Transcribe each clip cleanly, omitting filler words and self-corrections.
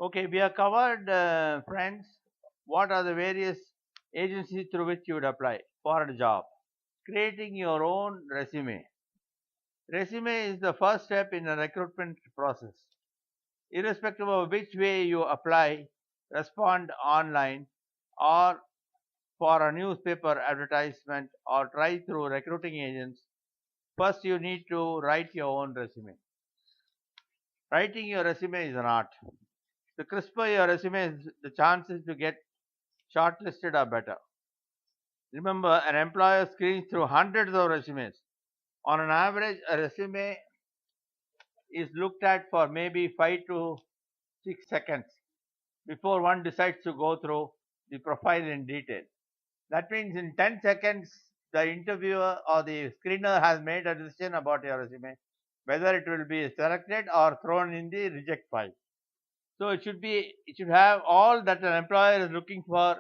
Okay, we have covered, friends, what are the various agencies through which you would apply for a job. Creating your own resume. Resume is the first step in the recruitment process. Irrespective of which way you apply, respond online, or for a newspaper advertisement, or try through recruiting agents, first you need to write your own resume. Writing your resume is an art. The crisper your resume is, the chances to get shortlisted are better. Remember, an employer screens through hundreds of resumes. On an average, a resume is looked at for maybe 5 to 6 seconds before one decides to go through the profile in detail. That means in 10 seconds, the interviewer or the screener has made a decision about your resume, whether it will be selected or thrown in the reject pile. So it should have all that an employer is looking for.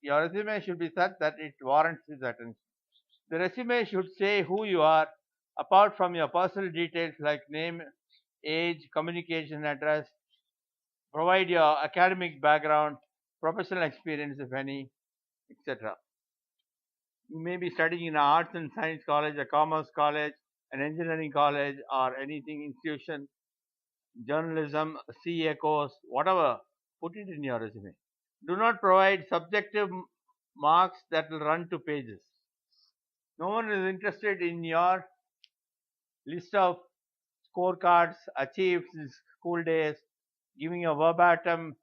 Your resume should be such that it warrants his attention. The resume should say who you are, apart from your personal details like name, age, communication address. Provide your academic background, professional experience, if any, etc. You may be studying in an arts and science college, a commerce college, an engineering college, or anything institution, journalism, CA course, whatever. Put it in your resume. Do not provide subjective marks that will run to pages. No one is interested in your list of scorecards achieved in school days, giving a verbatim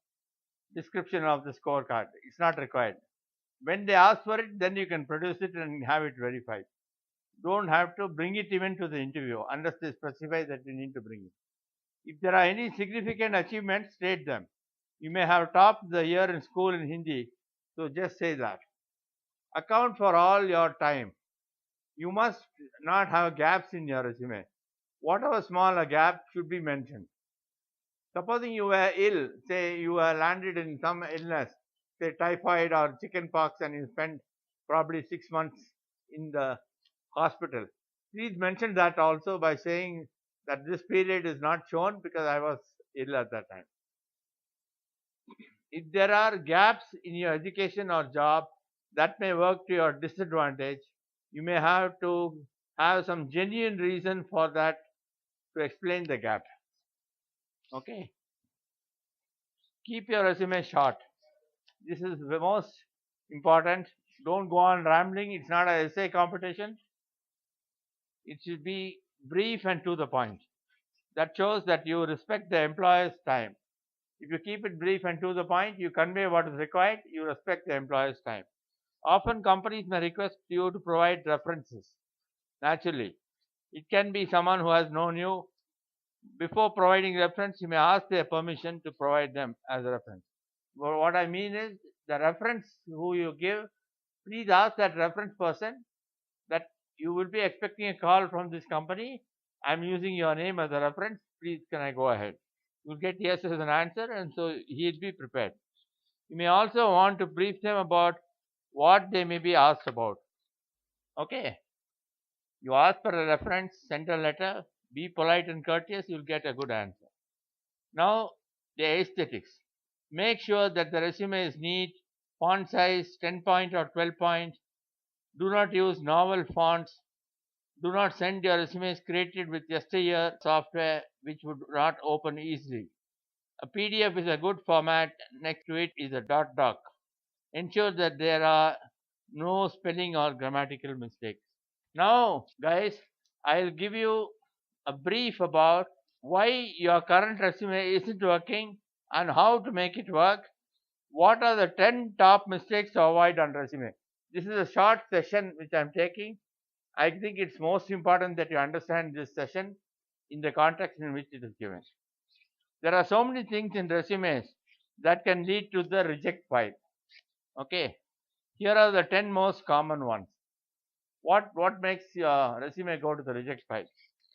description of the scorecard. It's not required. When they ask for it, then you can produce it and have it verified. Don't have to bring it even to the interview unless they specify that you need to bring it. If there are any significant achievements, state them. You may have topped the year in school in Hindi, so just say that. Account for all your time. You must not have gaps in your resume. Whatever small a gap should be mentioned. Supposing you were ill, say you were landed in some illness, say typhoid or chickenpox, and you spent probably 6 months in the hospital. Please mention that also by saying that this period is not shown because I was ill at that time. If there are gaps in your education or job that may work to your disadvantage, you may have to have some genuine reason for that to explain the gap. Okay. Keep your resume short. This is the most important. Don't go on rambling. It's not an essay competition. It should be brief and to the point. That shows that you respect the employer's time. If you keep it brief and to the point, you convey what is required, you respect the employer's time. Often companies may request you to provide references. Naturally, it can be someone who has known you. Before providing reference, you may ask their permission to provide them as a reference. But what I mean is, the reference who you give, please ask that reference person that you will be expecting a call from this company. I'm using your name as a reference. Please, can I go ahead? You'll get yes as an answer, and so he'll be prepared. You may also want to brief them about what they may be asked about. Okay. You ask for a reference, send a letter, be polite and courteous, you'll get a good answer. Now, the aesthetics. Make sure that the resume is neat, font size 10 point or 12 point. Do not use novel fonts. Do not send your resumes created with yesteryear software which would not open easily. A PDF is a good format. Next to it is a dot doc. Ensure that there are no spelling or grammatical mistakes. Now, guys, I'll give you a brief about why your current resume isn't working and how to make it work. What are the 10 top mistakes to avoid on resume? This is a short session which I'm taking. I think it's most important that you understand this session in the context in which it is given. There are so many things in resumes that can lead to the reject file. Okay, here are the 10 most common ones. What makes your resume go to the reject file?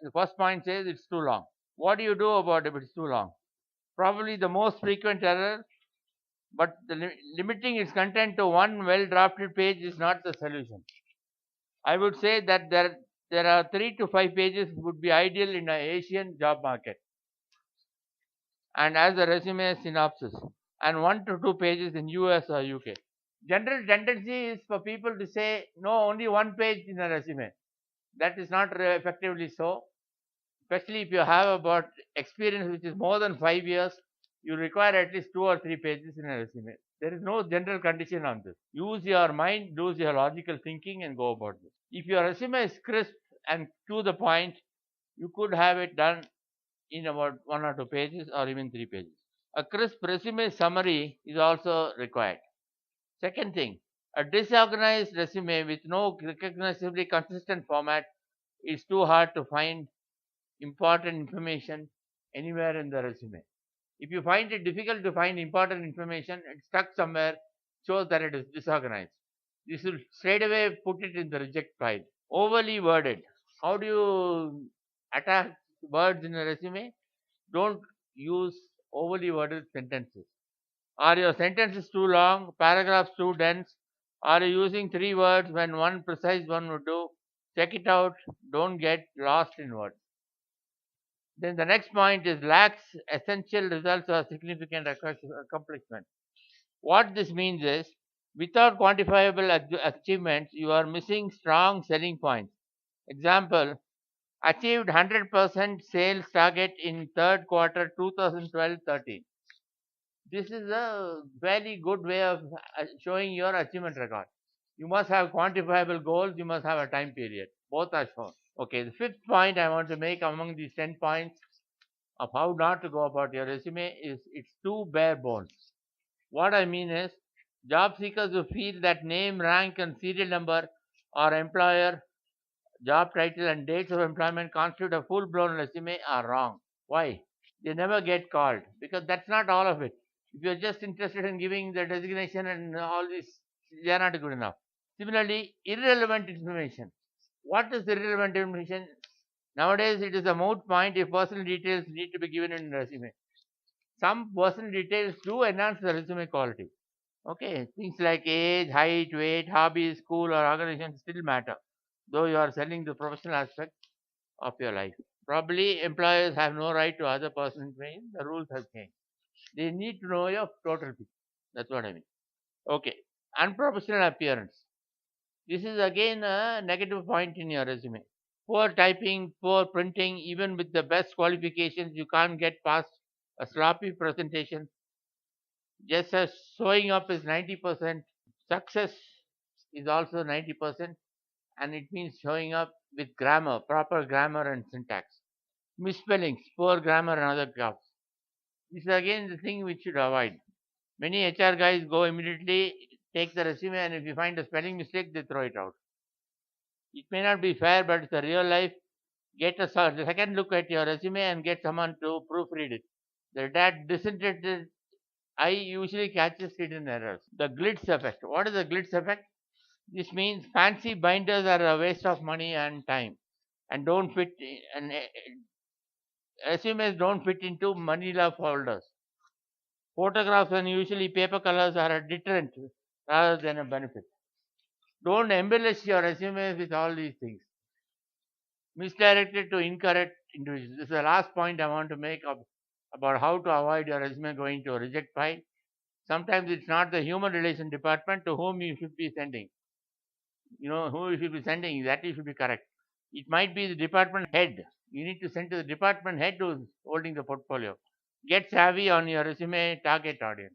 The first point says it's too long. What do you do about it if it's too long? Probably the most frequent error, but limiting its content to one well drafted page is not the solution. I would say that there are 3 to 5 pages would be ideal in an Asian job market. and as a resume synopsis, and 1 to 2 pages in US or UK. General tendency is for people to say no, only one page in a resume. That is not effectively so. Especially if you have about experience which is more than 5 years, you require at least 2 or 3 pages in a resume. There is no general condition on this. Use your mind, use your logical thinking, and go about this. If your resume is crisp and to the point, you could have it done in about 1 or 2 pages or even 3 pages. A crisp resume summary is also required. Second thing, a disorganized resume with no recognizably consistent format is too hard to find important information anywhere in the resume. If you find it difficult to find important information, it's stuck somewhere, shows that it is disorganized. This will straight away put it in the reject pile. Overly worded. How do you attack words in a resume? Don't use overly worded sentences. Are your sentences too long? Paragraphs too dense? Are you using 3 words when one precise one would do? Check it out. Don't get lost in words. Then the next point is lacks essential results or significant accomplishment. What this means is without quantifiable achievements, you are missing strong selling points. Example, achieved 100% sales target in third quarter 2012-13. This is a very good way of showing your achievement record. You must have quantifiable goals, you must have a time period. Both are shown. Okay, the fifth point I want to make among these 10 points of how not to go about your resume is it's too bare bones. What I mean is, job seekers who feel that name, rank, and serial number or employer, job title, and dates of employment constitute a full blown resume are wrong. Why? They never get called because that's not all of it. If you're just interested in giving the designation and all this, they are not good enough. Similarly, irrelevant information. What is irrelevant information? Nowadays, it is a moot point if personal details need to be given in resume. Some personal details do enhance the resume quality. Okay, things like age, height, weight, hobbies, school, or organization still matter, though you are selling the professional aspect of your life. Probably employers have no right to other personal information. The rules have changed. They need to know your total picture. That's what I mean. Okay, unprofessional appearance. This is again a negative point in your resume. Poor typing, poor printing, even with the best qualifications, you can't get past a sloppy presentation. Just as showing up is 90%, success is also 90%, and it means showing up with grammar, proper grammar and syntax. Misspellings, poor grammar, and other gaps. This is again the thing which should avoid. Many HR guys go immediately, take the resume, and if you find a spelling mistake, they throw it out. It may not be fair, but it's a real life. Get a second look at your resume and get someone to proofread it. That disinterested eye usually catches hidden errors. The glitz effect. What is the glitz effect? This means fancy binders are a waste of money and time and don't fit and resumes don't fit into manila folders. Photographs and usually paper colors are a deterrent rather than a benefit. Don't embellish your resume with all these things. Misdirected to incorrect individuals. This is the last point I want to make about how to avoid your resume going to a reject file. Sometimes it's not the human relation department to whom you should be sending. You know who you should be sending, that you should be correct. It might be the department head. You need to send to the department head who's holding the portfolio. Get savvy on your resume target audience.